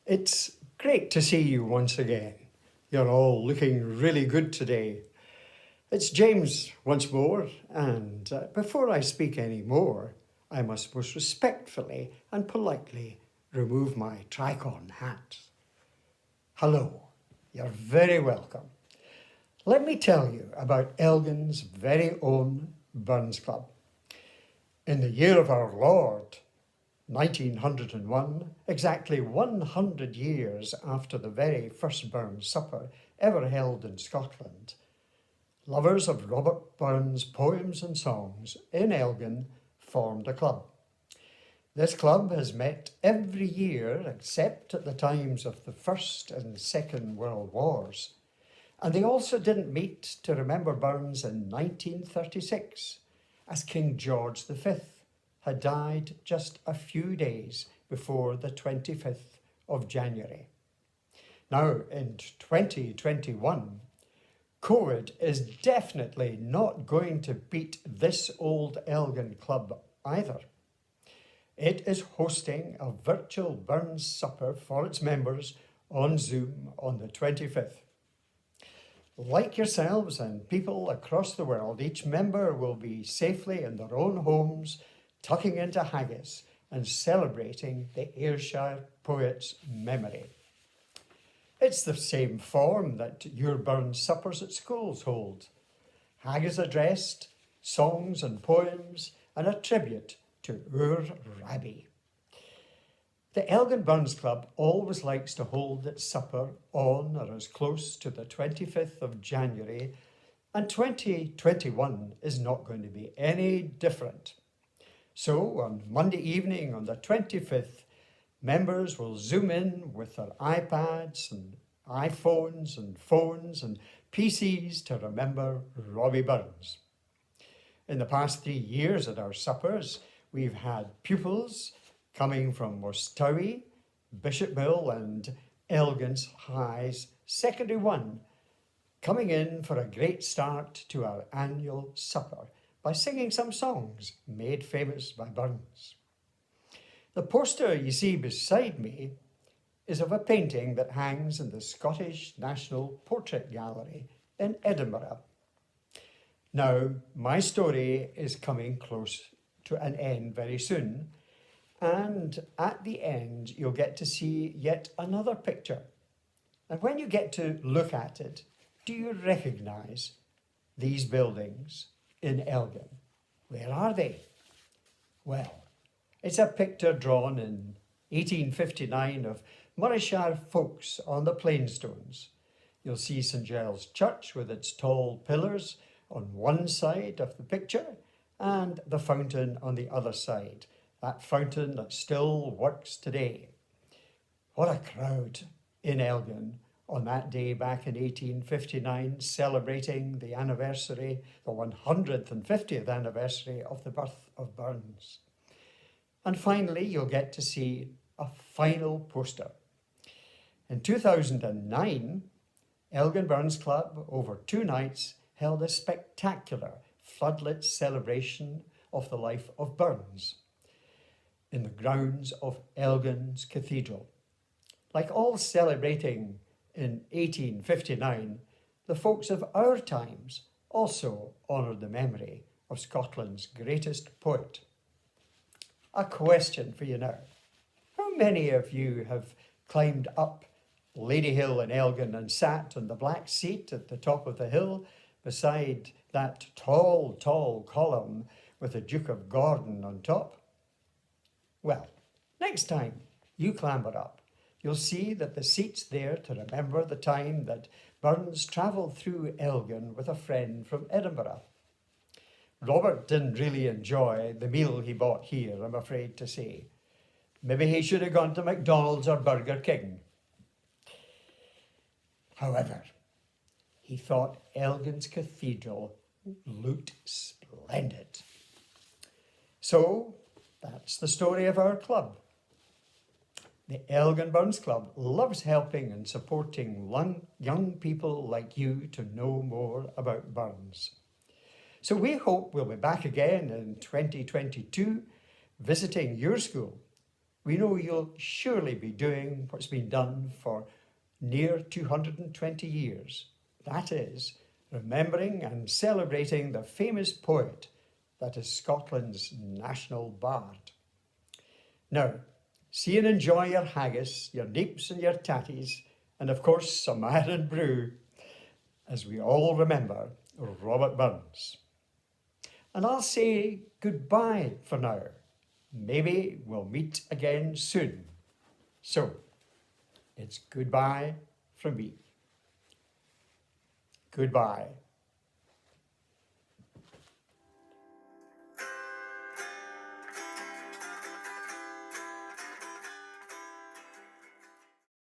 It's great to see you once again. You're all looking really good today. It's James once more, and before I speak any more, I must most respectfully and politely remove my tricon hat. Hello, you're very welcome. Let me tell you about Elgin's very own Burns Club. In the year of our Lord, 1901, exactly 100 years after the very first Burns supper ever held in Scotland, lovers of Robert Burns' poems and songs in Elgin formed a club. This club has met every year except at the times of the First and Second World Wars. And they also didn't meet to remember Burns in 1936, as King George V had died just a few days before the 25th of January. Now, in 2021, COVID is definitely not going to beat this old Elgin club either. It is hosting a virtual Burns supper for its members on Zoom on the 25th. Like yourselves and people across the world, each member will be safely in their own homes, tucking into haggis and celebrating the Ayrshire poet's memory. It's the same form that your Burns suppers at schools hold. Haggis addressed, songs and poems, and a tribute to Ur Rabbi. The Elgin Burns Club always likes to hold its supper on or as close to the 25th of January, and 2021 is not going to be any different. So on Monday evening on the 25th, members will zoom in with their iPads and iPhones and phones and PCs to remember Robbie Burns. In the past 3 years at our suppers, we've had pupils coming from Mostowie, Bishop Mill and Elgin's High's Secondary 1, coming in for a great start to our annual supper by singing some songs made famous by Burns. The poster you see beside me is of a painting that hangs in the Scottish National Portrait Gallery in Edinburgh. Now, my story is coming close to an end very soon, and at the end you'll get to see yet another picture. And when you get to look at it, do you recognise these buildings in Elgin? Where are they? Well, it's a picture drawn in 1859 of Morayshire folks on the Plainstones. You'll see St Giles Church with its tall pillars on one side of the picture and the fountain on the other side, that fountain that still works today. What a crowd in Elgin on that day back in 1859, celebrating the anniversary, the 150th anniversary of the birth of Burns. And finally, you'll get to see a final poster. In 2009, Elgin Burns Club, over 2 nights, held a spectacular floodlit celebration of the life of Burns in the grounds of Elgin's Cathedral. Like all celebrating in 1859, the folks of our times also honoured the memory of Scotland's greatest poet. A question for you now. How many of you have climbed up Lady Hill in Elgin and sat on the black seat at the top of the hill beside that tall column with the Duke of Gordon on top? Well, next time you clamber up, you'll see that the seat's there to remember the time that Burns travelled through Elgin with a friend from Edinburgh. Robert didn't really enjoy the meal he bought here, I'm afraid to say. Maybe he should have gone to McDonald's or Burger King. However, he thought Elgin's Cathedral looked splendid. So, that's the story of our club. The Elgin Burns Club loves helping and supporting young people like you to know more about Burns. So we hope we'll be back again in 2022, visiting your school we know you'll surely be doing what's been done for near 220 years. That is, remembering and celebrating the famous poet that is Scotland's national bard. Now, see and enjoy your haggis, your neeps and your tatties, and of course some iron brew, as we all remember Robert Burns. And I'll say goodbye for now. Maybe we'll meet again soon. So, it's goodbye from me. Goodbye.